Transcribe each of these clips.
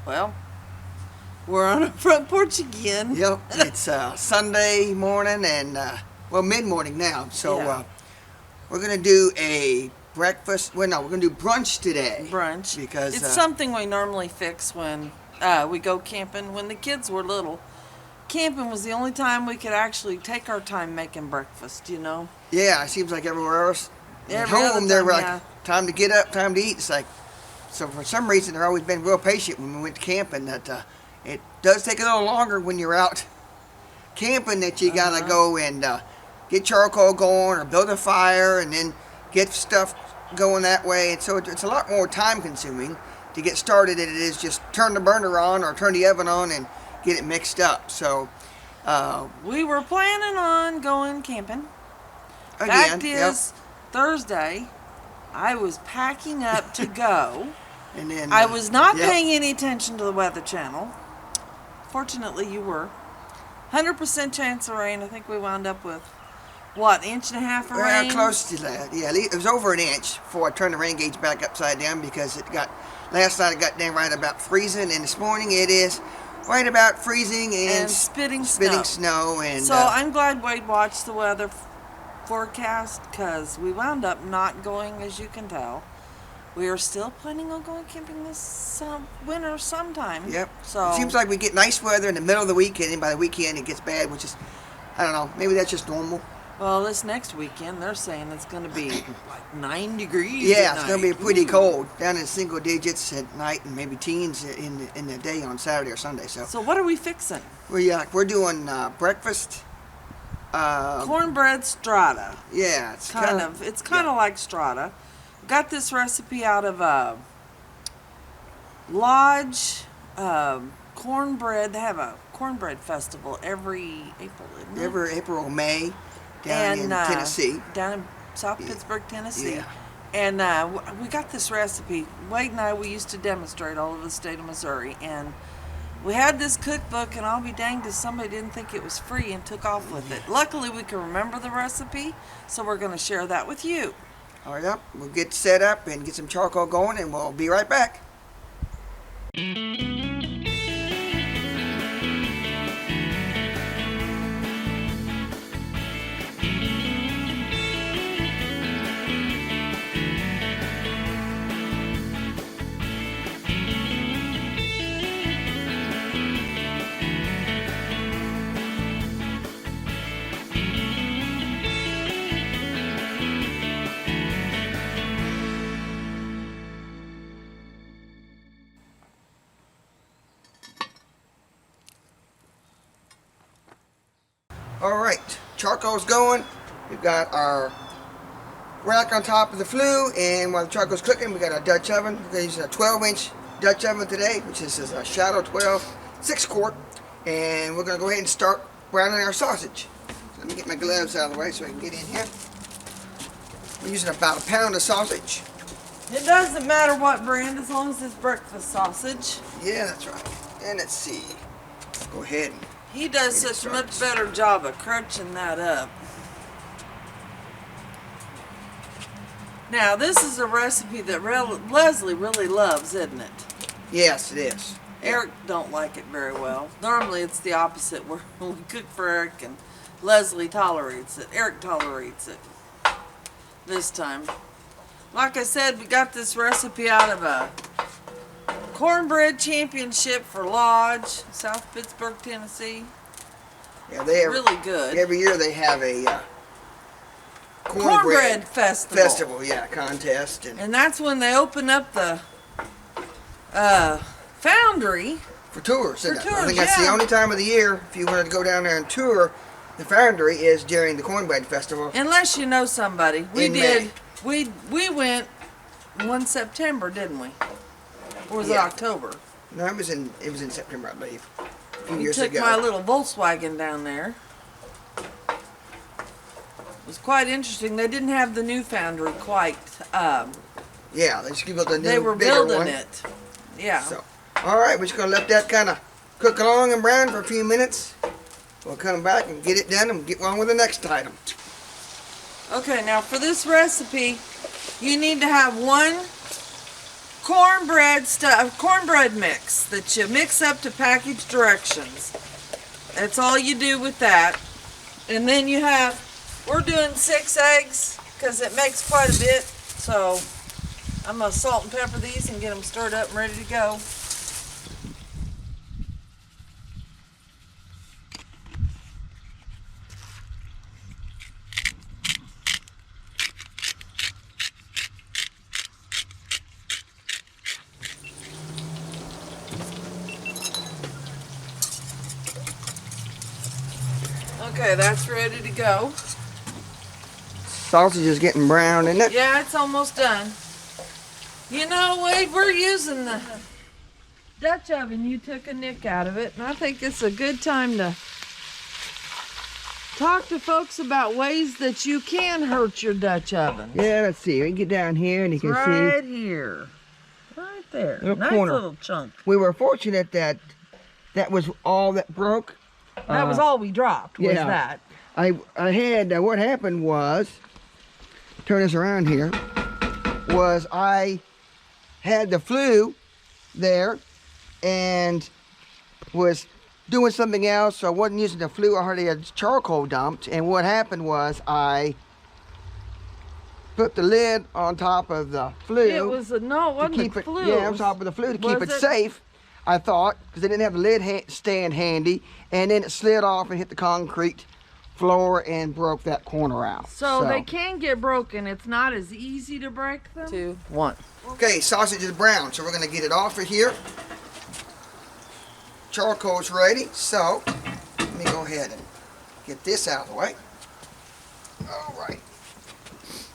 Well, we're on a front porch again. Yep, it's Sunday morning and, mid-morning now. So Yeah. we're going to do a breakfast. Well, no, we're going to do brunch today. Brunch. Because it's something we normally fix when we go camping. When the kids were little, camping was the only time we could actually take our time making breakfast, you know? Yeah, it seems like everywhere else. At Every other home, they're time, like, yeah. time to get up, time to eat. It's like, so for some reason, they're always been real patient when we went to camping. That it does take a little longer when you're out camping, that you gotta go and get charcoal going or build a fire and then get stuff going that way. And so it's a lot more time consuming to get started than it is just turn the burner on or turn the oven on and get it mixed up. So we were planning on going camping. again, Fact is, Thursday, I was packing up to go. And then I was not paying any attention to the Weather Channel. Fortunately, you were. 100% chance of rain. I think we wound up with, what, inch and a half of rain? Close to that. Yeah, it was over an inch before I turned the rain gauge back upside down because last night it got down right about freezing, and this morning it is right about freezing and spitting snow. And so I'm glad Wade watched the weather forecast because we wound up not going, as you can tell. We are still planning on going camping this winter sometime. Yep. So it seems like we get nice weather in the middle of the weekend, and by the weekend it gets bad, which is, I don't know, maybe that's just normal. Well, this next weekend they're saying it's going to be like 9 degrees. Yeah, it's going to be pretty cold, down in single digits at night and maybe teens in the day on Saturday or Sunday. So what are we fixing? We're doing breakfast. Cornbread Strata. Yeah, it's kind of like strata. Got this recipe out of Lodge Cornbread. They have a cornbread festival every April, isn't it? Every April or May down in Tennessee. Down in South Pittsburgh, Tennessee. Yeah. And we got this recipe. Wade and I, we used to demonstrate all over the state of Missouri. And we had this cookbook, and I'll be danged if somebody didn't think it was free and took off with it. Luckily, we can remember the recipe, so we're going to share that with you. All right, up. We'll get set up and get some charcoal going, and we'll be right back. All right, charcoal's going. We've got our rack on top of the flue, and while the charcoal's cooking, we got our Dutch oven. We're going to use a 12-inch Dutch oven today, which is a Shadow 12 6-quart, and we're going to go ahead and start browning our sausage. So let me get my gloves out of the way so I can get in here. We're using about a pound of sausage. It doesn't matter what brand, as long as it's breakfast sausage. Yeah, that's right. And let's see. Go ahead and he does such a much better job of crunching that up. Now, this is a recipe that Leslie really loves, isn't it? Yes, it is. Eric don't like it very well. Normally, it's the opposite. Where we cook for Eric, and Leslie tolerates it. Eric tolerates it. This time, like I said, we got this recipe out of a Cornbread Championship for Lodge, South Pittsburgh, Tennessee. Yeah, they have really good. Every year they have a cornbread festival. Contest, and that's when they open up the foundry for tours. I think that's the only time of the year if you wanted to go down there and tour the foundry is during the Cornbread Festival. Unless you know somebody. We did. May. We went one September, didn't we? Or was it October? No, it was in September, I believe. A few we years took ago. my little Volkswagen down there. It was quite interesting. They didn't have the new foundry quite. Yeah, they just built a new, they were bigger building one. it. Yeah. So, all right, we're just gonna let that kind of cook along and brown for a few minutes. We'll come back and get it done and get on with the next item. Okay, now for this recipe, you need to have 1 cornbread mix that you mix up to package directions. That's all you do with that. And then we're doing 6 eggs because it makes quite a bit. So I'm gonna salt and pepper these and get them stirred up and ready to go. Okay, that's ready to go. Sausage is getting brown, isn't it? Yeah, it's almost done. You know, Wade, we're using the Dutch oven. You took a nick out of it, and I think it's a good time to talk to folks about ways that you can hurt your Dutch oven. Yeah, let's see. We can get down here and you can see. Right here. Right there. Little Nice corner. little chunk. We were fortunate that that was all that broke. That was all we dropped, was yeah. that. I had, what happened was, turn this around here, was I had the flue there and was doing something else, so I wasn't using the flue. I already had charcoal dumped, and what happened was I put the lid on top of the flue. It wasn't the flue. Yeah, on top of the flue to keep it safe, I thought, because I didn't have the lid stand handy, and then it slid off and hit the concrete floor and broke that corner out. So they can get broken. It's not as easy to break them. 2, 1. Okay, sausage is brown, so we're going to get it off of here. Charcoal's ready, so let me go ahead and get this out of the way. All right.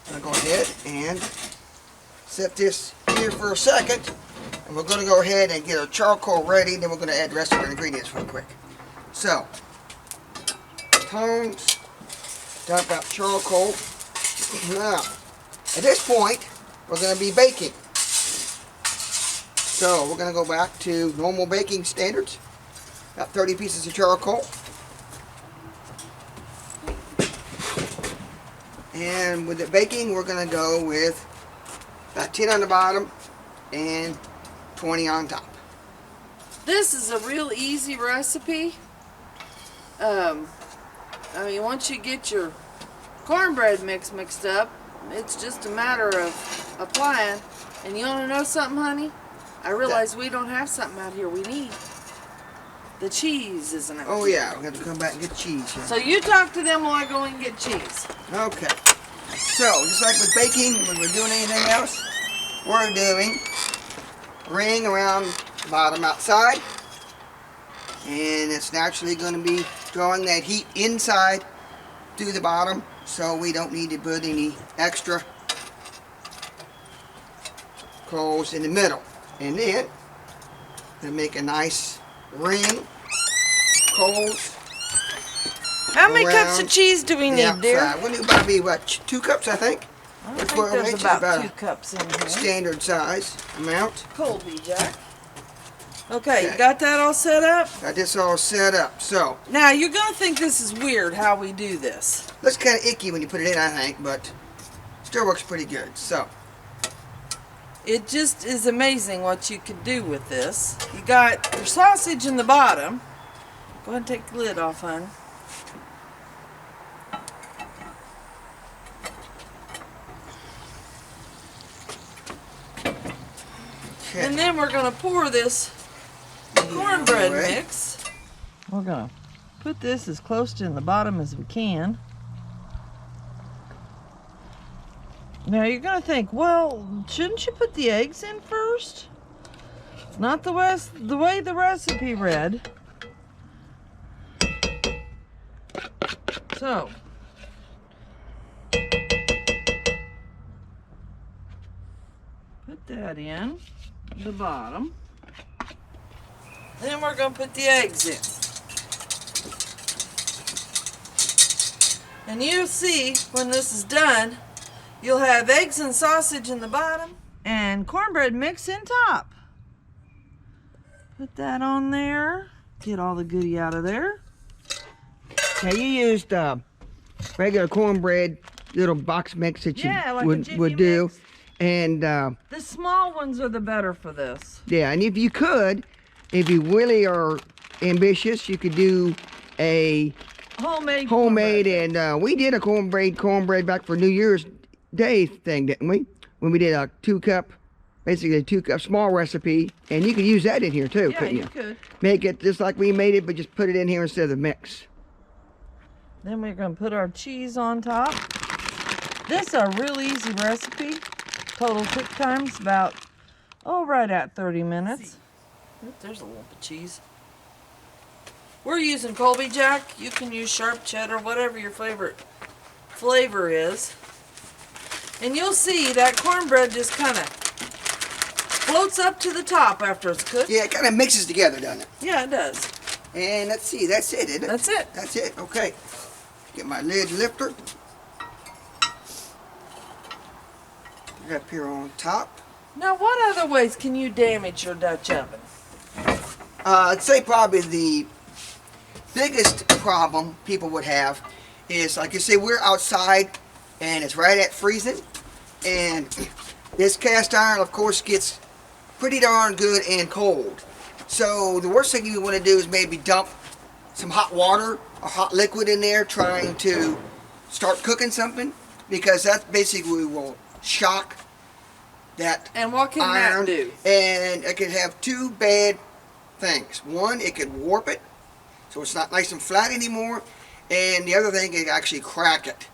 I'm going to go ahead and set this here for a second, and we're going to go ahead and get our charcoal ready, and then we're going to add the rest of our ingredients real quick. So, tongs, dump out charcoal. Now, at this point, we're going to be baking. So, we're going to go back to normal baking standards. About 30 pieces of charcoal. And with the baking, we're going to go with about 10 on the bottom and 20 on top. This is a real easy recipe. I mean, once you get your cornbread mix mixed up, it's just a matter of applying. And you want to know something, honey? I realize we don't have something out here we need. The cheese isn't out Oh here. yeah, we have to come back and get cheese here. So you talk to them while I go and get cheese. Okay. So, just like with baking, when we're doing anything else, we're doing ring around the bottom outside. And it's naturally going to be drawing that heat inside through the bottom, so we don't need to put any extra coals in the middle. And then, to make a nice ring, coals. How many cups of cheese do we need, dear? We need about, what, 2 cups, I think? I think there's about 2 cups in here. Standard size amount. Colby, Jack. Okay, you got that all set up? Got this all set up. So, now you're going to think this is weird how we do this. looks kind of icky when you put it in, I think, but still works pretty good. So, it just is amazing what you can do with this. You got your sausage in the bottom. Go ahead and take the lid off, hon. okay. And then we're going to pour this cornbread mix. We're going to put this as close to in the bottom as we can. Now you're going to think, well, shouldn't you put the eggs in first? Not the way the recipe read. So, put that in the bottom. Then we're going to put the eggs in. And you'll see when this is done, you'll have eggs and sausage in the bottom and cornbread mix in top. Put that on there. Get all the goodie out of there. Now you used regular cornbread little box mix that you Yeah, like would do. mix. And The small ones are the better for this. yeah, and if you really are ambitious, you could do a Homemade homemade, cornbread. and we did a cornbread back for New Year's Day thing, didn't we? When we did a 2-cup, basically a 2-cup small recipe, and you could use that in here too, Yeah, couldn't you? you could. Make it just like we made it, but just put it in here instead of the mix. Then we're going to put our cheese on top. This is a real easy recipe. Total cook time's about, right at 30 minutes. Oop, there's a lump of cheese. We're using Colby Jack. You can use sharp cheddar, whatever your favorite flavor is. And you'll see that cornbread just kind of floats up to the top after it's cooked. Yeah, it kind of mixes together, doesn't it? Yeah, it does. And let's see, that's it, isn't it? That's it. That's it, okay. Get my lid lifter. Put it up here on top. Now, what other ways can you damage your Dutch oven? I'd say probably the biggest problem people would have is, like you say, we're outside and it's right at freezing, and this cast iron, of course, gets pretty darn good and cold. So the worst thing you want to do is maybe dump some hot water or hot liquid in there trying to start cooking something, because that basically will shock that And what can iron, that do? and it could have two bad things. One, it could warp it, so it's not nice and flat anymore, and the other thing, it actually crack it,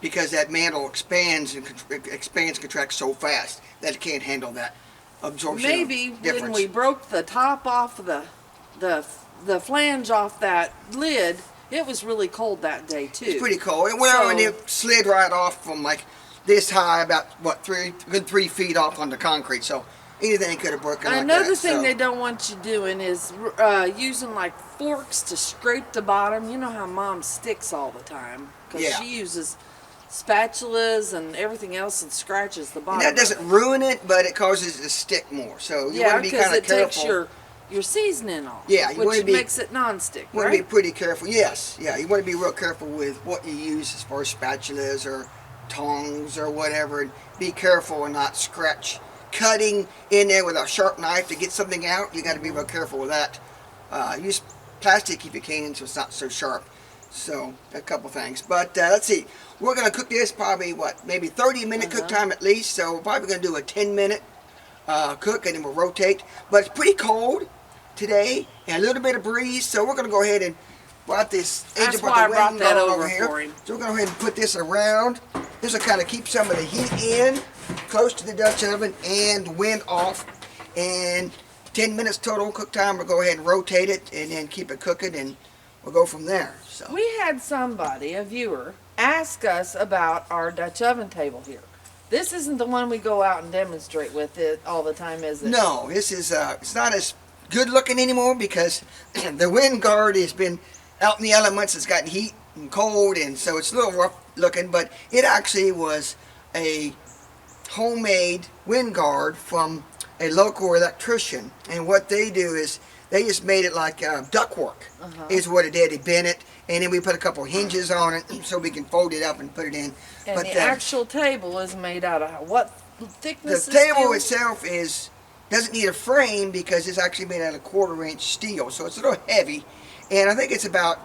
because that mantle expands and contracts so fast that it can't handle that absorption. Maybe when difference. we broke the top off the flange off that lid, it was really cold that day too. It's pretty cold. Well, and So- it slid right off from like this high, about what, 3 feet off on the concrete. So anything could have broken. Another like that, thing so. they don't want you doing is using like forks to scrape the bottom. You know how Mom sticks all the time because Yeah. she uses spatulas and everything else and scratches the bottom. And that doesn't ruin it, but it causes it to stick more. So you Yeah, want to be because kind of it careful. takes your seasoning off. Yeah, you wanna which be- makes it non-stick, You want to be right? pretty careful. Yes, yeah, you want to be real careful with what you use as far as spatulas or tongs or whatever, and be careful and not scratch. Cutting in there with a sharp knife to get something out, you got to be real careful with that. Use plastic if you can, so it's not so sharp. So a couple things, but let's see. We're gonna cook this probably maybe 30-minute cook time at least. So we're probably gonna do a 10-minute cook, and then we'll rotate. But it's pretty cold today and a little bit of breeze, so we're gonna go ahead and brought this That's edge why I of the brought wing that guard over here. for him. So we're gonna go ahead and put this around. This will kind of keep some of the heat in, close to the Dutch oven, and wind off. And 10 minutes total cook time. We'll go ahead and rotate it and then keep it cooking, and we'll go from there. So We had somebody, a viewer, ask us about our Dutch oven table here. This isn't the one we go out and demonstrate with it all the time, is it? no, this is it's not as good looking anymore because the wind guard has been out in the elements. It's gotten heat and cold, and so it's a little rough looking. But it actually was a homemade wind guard from a local electrician, and what they do is they just made it like ductwork. Is what it did. They bent it, and then we put a couple hinges on it so we can fold it up and put it in. And but the actual table is made out of what the thickness? table is steel? itself doesn't need a frame because it's actually made out of 1/4-inch steel, so it's a little heavy, and I think it's about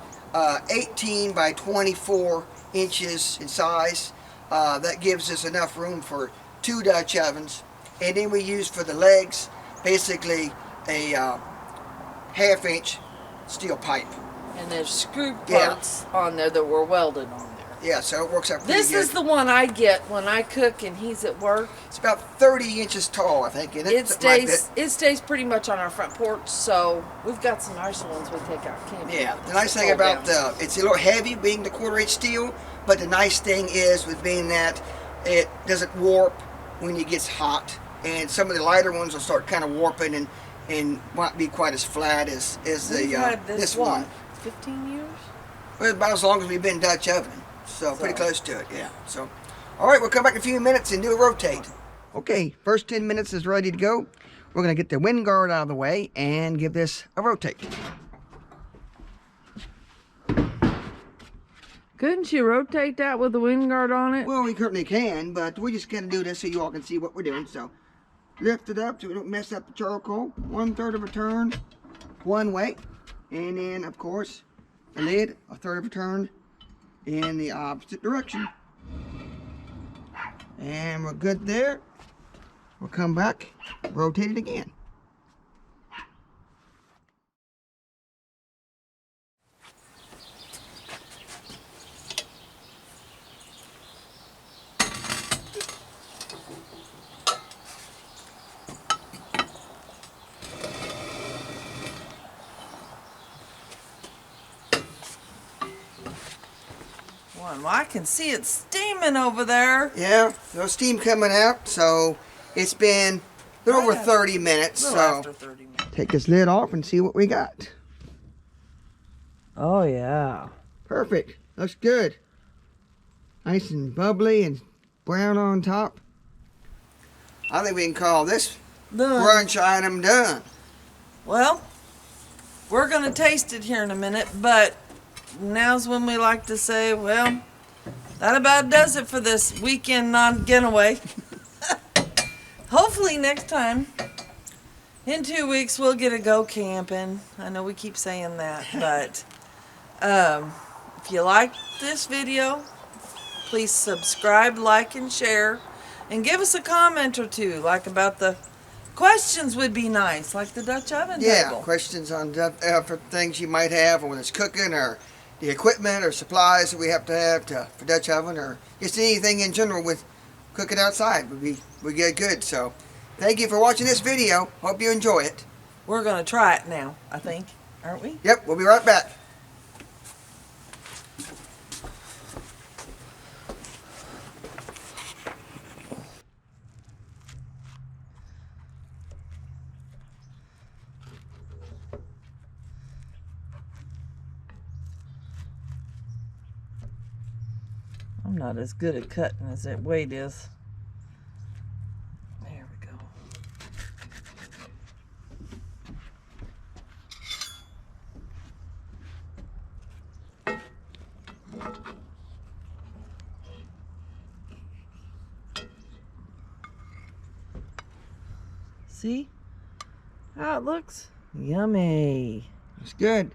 18 by 24 inches in size. That gives us enough room for 2 Dutch ovens, and then we use for the legs basically a 1/2-inch steel pipe. And there's screw Yeah. parts on there that were welded on there. Yeah, so it works out pretty This good. is the one I get when I cook and he's at work. It's about 30 inches tall, I think, isn't it? It Something like stays that. it stays pretty much on our front porch, so we've got some nicer ones we take out camping. Yeah, with. the nice thing Fold about down. it's a little heavy being the 1/4-inch steel, but the nice thing is with being that it doesn't warp when it gets hot, and some of the lighter ones will start kind of warping and won't be quite as flat as the We've had this what, one. 15 years? Well, about as long as we've been Dutch oven, so pretty So- close to it. Yeah. So, all right, we'll come back in a few minutes and do a rotate. Okay, first 10 minutes is ready to go. We're gonna get the wind guard out of the way and give this a rotate. Couldn't you rotate that with the wind guard on it? Well, we currently can, but we're just going to do this so you all can see what we're doing. So lift it up so we don't mess up the charcoal. 1/3 of a turn one way. And then, of course, the lid, 1/3 of a turn in the opposite direction. And we're good there. We'll come back, rotate it again. Well, I can see it steaming over there. Yeah, there's steam coming out, so it's been a little over 30 minutes. A little So after 30 minutes. take this lid off and see what we got. Oh, yeah. Perfect. Looks good. Nice and bubbly and brown on top. I think we can call this Done. brunch item done. Well, we're going to taste it here in a minute, but now's when we like to say, well, that about does it for this weekend non-getaway. Hopefully next time, in 2 weeks, we'll get to go camping. I know we keep saying that, but if you like this video, please subscribe, like, and share, and give us a comment or two, like about the questions would be nice, like the Dutch oven Yeah, table. questions on for things you might have when it's cooking, or the equipment or supplies that we have to have for Dutch oven, or just anything in general with cooking outside would get good. So thank you for watching this video. Hope you enjoy it. We're going to try it now, I think, aren't we? Yep, we'll be right back. I'm not as good at cutting as that Wade is. There we go. See how it looks? Yummy. It's good.